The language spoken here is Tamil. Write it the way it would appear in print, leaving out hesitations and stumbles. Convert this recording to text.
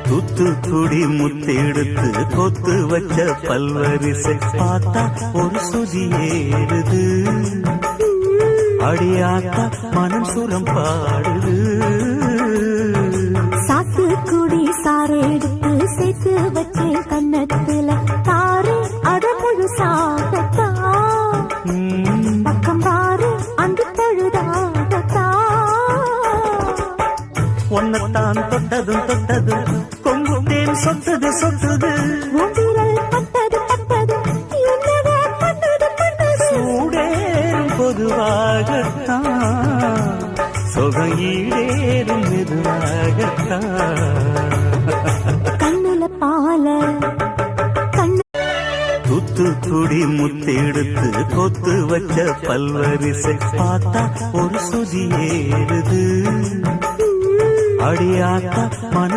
தூத்துக்குடி முத்தெடுத்து கொத்து வச்ச பல்வரிசை பார்த்தா ஒரு சுதி ஏறுது. அடியாத்தா மனம் சுரம் பாடுது. சாத்துக்குடி சாறு எடுத்து சேர்த்து வச்சு கண்ணத்துல தாரு அட முழு சாகத்தா பக்கம் பாரு அந்த பழுதாகத்தா. ஒன்னத்தான் தொட்டதும் தொட்டதும் கொங்குத்தேன் சொத்தது சொத்தது. பட்டது பட்டது என்னடா பட்டது பட்டது. சூடேறும் பொதுவாகத்தான் சொகம் ஈடேறும் மெதுவாகத்தான். கண்ணுல பால தூத்துக்குடி முத்தெடுத்து கொத்து வச்ச பல்வரிசை பார்த்தா ஒரு சுதி ஏறுது. அடியாத்தா மனம்